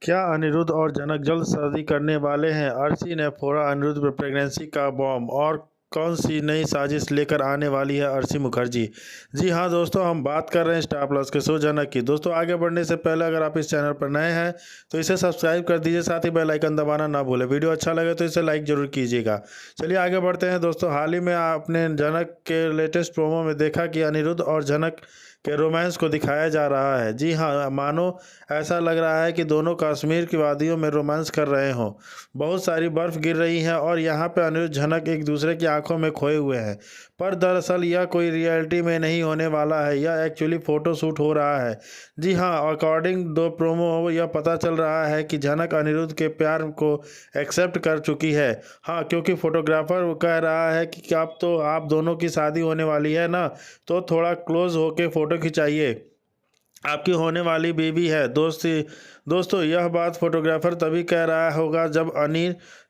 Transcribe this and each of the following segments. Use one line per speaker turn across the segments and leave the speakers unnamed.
क्या अनिरुद्ध और जनक जल्द शादी करने वाले हैं? अर्शी ने फोड़ा अनिरुद्ध पर प्रेगनेंसी का बॉम्ब और कौन सी नई साजिश लेकर आने वाली है अर्शी मुखर्जी? जी हाँ दोस्तों, हम बात कर रहे हैं स्टार प्लस के शो जनक की। दोस्तों, आगे बढ़ने से पहले अगर आप इस चैनल पर नए हैं तो इसे सब्सक्राइब कर दीजिए, साथ ही बेल आइकन दबाना ना भूलें। वीडियो अच्छा लगे तो इसे लाइक जरूर कीजिएगा। चलिए आगे बढ़ते हैं दोस्तों। हाल ही में आपने जनक के लेटेस्ट प्रोमो में देखा कि अनिरुद्ध और जनक के रोमांस को दिखाया जा रहा है। जी हाँ, मानो ऐसा लग रहा है कि दोनों कश्मीर की वादियों में रोमांस कर रहे हों। बहुत सारी बर्फ़ गिर रही है और यहाँ पे अनिरुद्ध जनक एक दूसरे की आंखों में खोए हुए हैं। पर दरअसल यह कोई रियलिटी में नहीं होने वाला है, यह एक्चुअली फ़ोटो शूट हो रहा है। जी हाँ, अकॉर्डिंग दो प्रोमो यह पता चल रहा है कि जनक अनिरुद्ध के प्यार को एक्सेप्ट कर चुकी है। हाँ, क्योंकि फोटोग्राफर कह रहा है कि अब तो आप दोनों की शादी होने वाली है ना, तो थोड़ा क्लोज होके फ़ोटो खिंचाइए, आपकी होने वाली बेबी है। दोस्तों, यह बात फोटोग्राफर तभी कह रहा होगा जब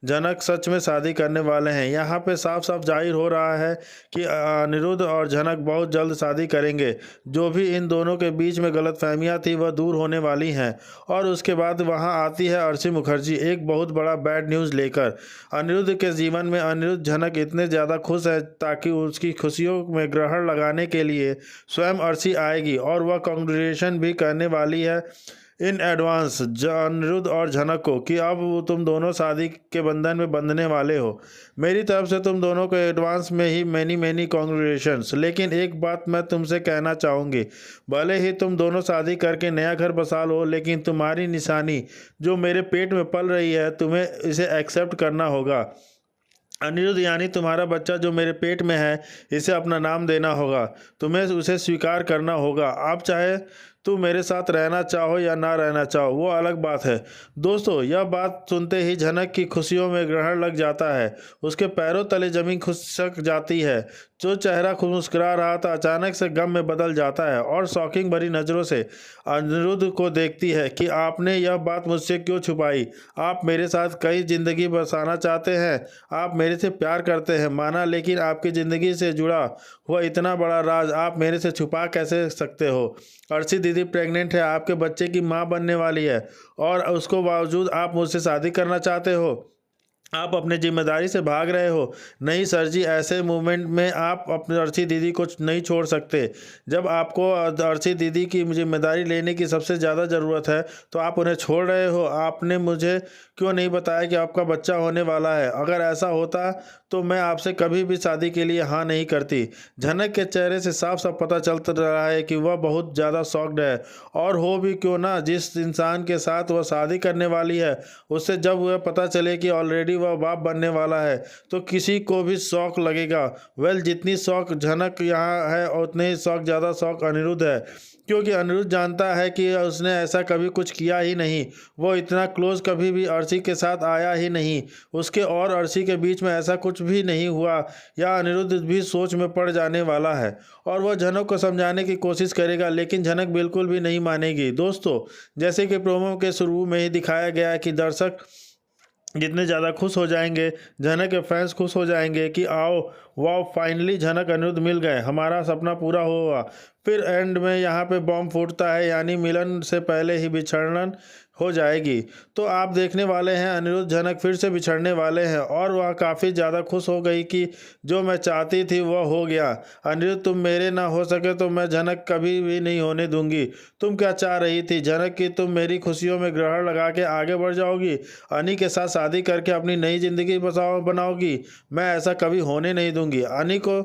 जनक सच में शादी करने वाले हैं। यहाँ पे साफ साफ जाहिर हो रहा है कि अनिरुद्ध और जनक बहुत जल्द शादी करेंगे। जो भी इन दोनों के बीच में गलतफहमियां थी वह दूर होने वाली हैं। और उसके बाद वहाँ आती है अर्शी मुखर्जी एक बहुत बड़ा बैड न्यूज़ लेकर। अनिरुद्ध के जीवन में अनिरुद्ध जनक इतने ज़्यादा खुश है ताकि उसकी खुशियों में ग्रहण लगाने के लिए स्वयं अर्शी आएगी और वह कांग्रेचुलेशन भी करने वाली है इन एडवांस अनिरुद्ध और जनक को कि अब तुम दोनों शादी के बंधन में बंधने वाले हो। मेरी तरफ से तुम दोनों को एडवांस में ही मैनी मैनी कांग्रेचुलेशंस। लेकिन एक बात मैं तुमसे कहना चाहूँगी, भले ही तुम दोनों शादी करके नया घर बसा लो, लेकिन तुम्हारी निशानी जो मेरे पेट में पल रही है तुम्हें इसे एक्सेप्ट करना होगा। अनिरुद्ध यानी तुम्हारा बच्चा जो मेरे पेट में है, इसे अपना नाम देना होगा। तुम्हें उसे स्वीकार करना होगा। आप चाहे तुम मेरे साथ रहना चाहो या ना रहना चाहो, वो अलग बात है। दोस्तों, यह बात सुनते ही जनक की खुशियों में ग्रहण लग जाता है। उसके पैरों तले जमीन खिसक जाती है। जो चेहरा खुद मुस्कुरा रहा था अचानक से गम में बदल जाता है और शॉकिंग भरी नज़रों से अनिरुद्ध को देखती है कि आपने यह बात मुझसे क्यों छुपाई। आप मेरे साथ कई ज़िंदगी बसाना चाहते हैं, आप मेरे से प्यार करते हैं माना, लेकिन आपकी ज़िंदगी से जुड़ा हुआ इतना बड़ा राज आप मेरे से छुपा कैसे सकते हो। अर्शी दीदी प्रेग्नेंट है, आपके बच्चे की माँ बनने वाली है और उसको बावजूद आप मुझसे शादी करना चाहते हो। आप अपने जिम्मेदारी से भाग रहे हो। नहीं सर जी, ऐसे मूवमेंट में आप अपने अर्शी दीदी को नहीं छोड़ सकते। जब आपको अर्शी दीदी की जिम्मेदारी लेने की सबसे ज़्यादा ज़रूरत है तो आप उन्हें छोड़ रहे हो। आपने मुझे क्यों नहीं बताया कि आपका बच्चा होने वाला है? अगर ऐसा होता तो मैं आपसे कभी भी शादी के लिए हाँ नहीं करती। जनक के चेहरे से साफ साफ पता चलता रहा है कि वह बहुत ज़्यादा शॉक्ड है। और हो भी क्यों ना, जिस इंसान के साथ वह शादी करने वाली है उससे जब वह पता चले कि ऑलरेडी वह बाप बनने वाला है तो किसी को भी शौक लगेगा। जितनी शौक जनक यहाँ है उतने ही ज़्यादा शौक अनिरुद्ध है, क्योंकि अनिरुद्ध जानता है कि उसने ऐसा कभी कुछ किया ही नहीं। वो इतना क्लोज कभी भी अर्शी के साथ आया ही नहीं। उसके और अर्शी के बीच में ऐसा कुछ भी नहीं हुआ। या अनिरुद्ध भी सोच में पड़ जाने वाला है और वह जनक को समझाने की कोशिश करेगा, लेकिन जनक बिल्कुल भी नहीं मानेगी। दोस्तों, जैसे कि प्रोमो के शुरू में ही दिखाया गया है कि दर्शक जितने ज़्यादा खुश हो जाएंगे, जनक के फैंस खुश हो जाएंगे कि आओ वाह, फाइनली जनक अनिरुद्ध मिल गए, हमारा सपना पूरा हुआ। फिर एंड में यहाँ पे बॉम्ब फूटता है, यानी मिलन से पहले ही बिछड़न हो जाएगी। तो आप देखने वाले हैं अनिरुद्ध जनक फिर से बिछड़ने वाले हैं और वह काफ़ी ज़्यादा खुश हो गई कि जो मैं चाहती थी वह हो गया। अनिरुद्ध, तुम मेरे ना हो सके तो मैं जनक कभी भी नहीं होने दूंगी। तुम क्या चाह रही थी जनक कि तुम मेरी खुशियों में ग्रहण लगा के आगे बढ़ जाओगी, अनी के साथ शादी करके अपनी नई ज़िंदगी बनाओगी? मैं ऐसा कभी होने नहीं दूंगी। अनी को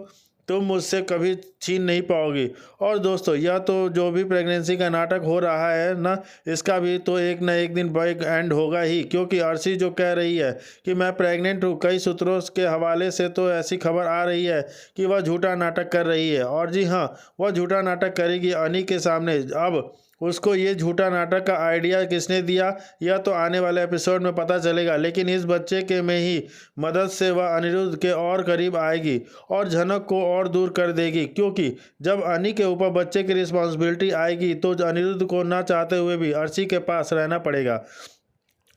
तुम मुझसे कभी छीन नहीं पाओगी। और दोस्तों, यह तो जो भी प्रेगनेंसी का नाटक हो रहा है ना, इसका भी तो एक ना एक दिन बाइक एंड होगा ही, क्योंकि अर्शी जो कह रही है कि मैं प्रेग्नेंट हूँ, कई सूत्रों के हवाले से तो ऐसी खबर आ रही है कि वह झूठा नाटक कर रही है। और जी हाँ, वह झूठा नाटक करेगी अनी के सामने। अब उसको ये झूठा नाटक का आइडिया किसने दिया यह तो आने वाले एपिसोड में पता चलेगा, लेकिन इस बच्चे के में ही मदद से वह अनिरुद्ध के और करीब आएगी और जनक को और दूर कर देगी। क्योंकि जब अनी के ऊपर बच्चे की रिस्पॉन्सिबिलिटी आएगी तो अनिरुद्ध को ना चाहते हुए भी अर्शी के पास रहना पड़ेगा।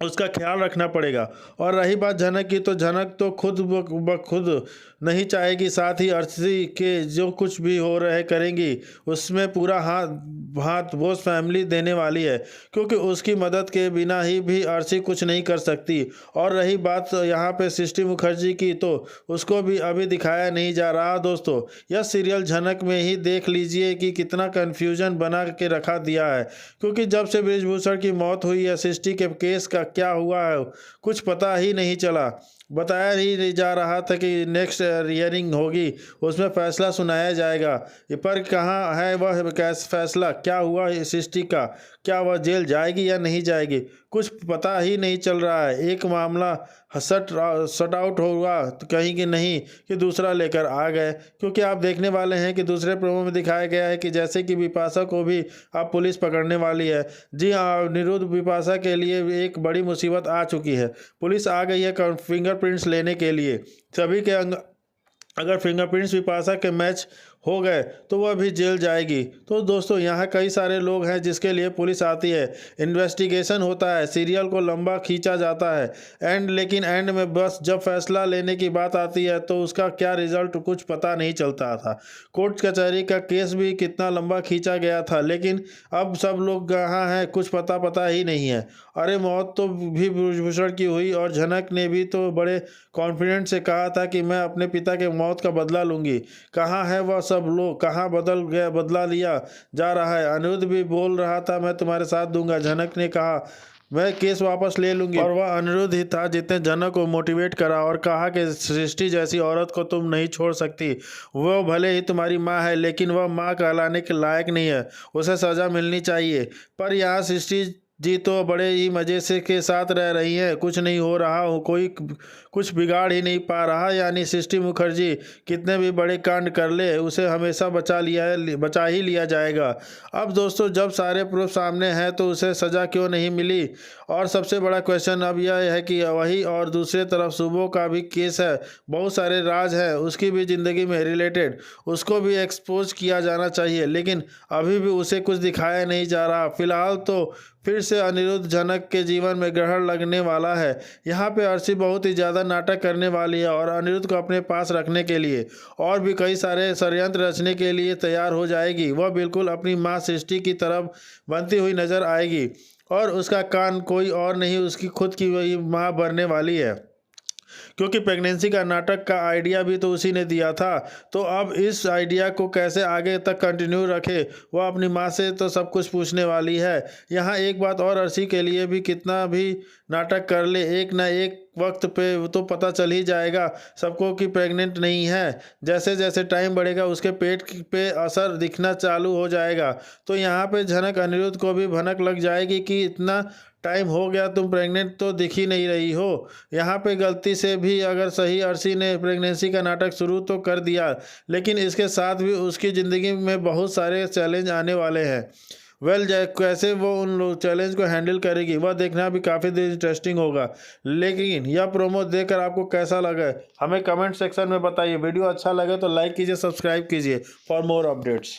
उसका ख्याल रखना पड़ेगा। और रही बात झनक की, तो झनक तो खुद ब खुद नहीं चाहेगी, साथ ही अर्शी के जो कुछ भी हो रहे करेंगी उसमें पूरा हाथ हाथ वो फैमिली देने वाली है, क्योंकि उसकी मदद के बिना ही भी अर्शी कुछ नहीं कर सकती। और रही बात यहाँ पे सृष्टि मुखर्जी की, तो उसको भी अभी दिखाया नहीं जा रहा दोस्तों। यह सीरियल झनक में ही देख लीजिए कि कितना कन्फ्यूजन बना के रखा दिया है, क्योंकि जब से बृजभूषण की मौत हुई है, सृष्टि के केस का क्या हुआ है कुछ पता ही नहीं चला। बताया ही नहीं जा रहा था कि नेक्स्ट हियरिंग होगी, उसमें फैसला सुनाया जाएगा। पर कहाँ है वह फैसला, क्या हुआ सृष्टि का, क्या वह जेल जाएगी या नहीं जाएगी, कुछ पता ही नहीं चल रहा है। एक मामला शट आउट हुआ तो कहीं कि नहीं कि दूसरा लेकर आ गए, क्योंकि आप देखने वाले हैं कि दूसरे प्रोमो में दिखाया गया है कि जैसे कि बिपाशा को भी अब पुलिस पकड़ने वाली है। जी हाँ, अनिरुद्ध बिपाशा के लिए एक बड़ी मुसीबत आ चुकी है। पुलिस आ गई है फिंगरप्रिंट्स लेने के लिए। सभी के अगर फिंगरप्रिंट्स बिपाशा के मैच हो गए तो वह भी जेल जाएगी। तो दोस्तों यहाँ कई सारे लोग हैं जिसके लिए पुलिस आती है, इन्वेस्टिगेशन होता है, सीरियल को लंबा खींचा जाता है लेकिन एंड में बस जब फैसला लेने की बात आती है तो उसका क्या रिजल्ट कुछ पता नहीं चलता था। कोर्ट कचहरी का केस भी कितना लंबा खींचा गया था, लेकिन अब सब लोग कहाँ हैं कुछ पता ही नहीं है। अरे मौत तो भी बृजभूषण की हुई और झनक ने भी तो बड़े कॉन्फिडेंट से कहा था कि मैं अपने पिता के मौत का बदला लूंगी। कहाँ है वह सब लोग, कहाँ बदला लिया जा रहा है। अनिरुद्ध भी बोल रहा था मैं तुम्हारे साथ दूंगा, झनक ने कहा मैं केस वापस ले लूंगी। और वह अनिरुद्ध ही था जिसने झनक को मोटिवेट करा और कहा कि सृष्टि जैसी औरत को तुम नहीं छोड़ सकती। वह भले ही तुम्हारी माँ है लेकिन वह माँ कहलाने के लायक नहीं है, उसे सज़ा मिलनी चाहिए। पर यहाँ सृष्टि जी तो बड़े ही मज़े से के साथ रह रही हैं, कुछ नहीं हो रहा हो, कोई कुछ बिगाड़ ही नहीं पा रहा। यानी सृष्टि मुखर्जी कितने भी बड़े कांड कर ले उसे हमेशा बचा ही लिया जाएगा। अब दोस्तों जब सारे प्रूफ सामने हैं तो उसे सज़ा क्यों नहीं मिली। और सबसे बड़ा क्वेश्चन अब यह है कि वही और दूसरे तरफ सुबो का भी केस है, बहुत सारे राज है उसकी भी ज़िंदगी में रिलेटेड, उसको भी एक्सपोज किया जाना चाहिए, लेकिन अभी भी उसे कुछ दिखाया नहीं जा रहा। फिलहाल तो फिर से अनिरुद्ध झनक के जीवन में ग्रहण लगने वाला है। यहाँ पे अर्शी बहुत ही ज़्यादा नाटक करने वाली है और अनिरुद्ध को अपने पास रखने के लिए और भी कई सारे षड्यंत्र रचने के लिए तैयार हो जाएगी। वह बिल्कुल अपनी माँ सृष्टि की तरफ बनती हुई नजर आएगी और उसका कान कोई और नहीं उसकी खुद की वही माँ बनने वाली है, क्योंकि प्रेगनेंसी का नाटक का आइडिया भी तो उसी ने दिया था। तो अब इस आइडिया को कैसे आगे तक कंटिन्यू रखे, वह अपनी माँ से तो सब कुछ पूछने वाली है। यहाँ एक बात और, अर्शी के लिए भी कितना भी नाटक कर ले एक ना एक वक्त पे तो पता चल ही जाएगा सबको कि प्रेग्नेंट नहीं है। जैसे जैसे टाइम बढ़ेगा उसके पेट पे असर दिखना चालू हो जाएगा। तो यहाँ पे झनक अनिरुद्ध को भी भनक लग जाएगी कि इतना टाइम हो गया तुम प्रेग्नेंट तो दिख ही नहीं रही हो। यहाँ पे गलती से भी अगर सही अर्शी ने प्रेगनेंसी का नाटक शुरू तो कर दिया, लेकिन इसके साथ भी उसकी ज़िंदगी में बहुत सारे चैलेंज आने वाले हैं। कैसे वो उन चैलेंज को हैंडल करेगी वह देखना भी काफ़ी इंटरेस्टिंग होगा। लेकिन यह प्रोमो देखकर आपको कैसा लगा हमें कमेंट सेक्शन में बताइए। वीडियो अच्छा लगे तो लाइक कीजिए, सब्सक्राइब कीजिए फॉर मोर अपडेट्स।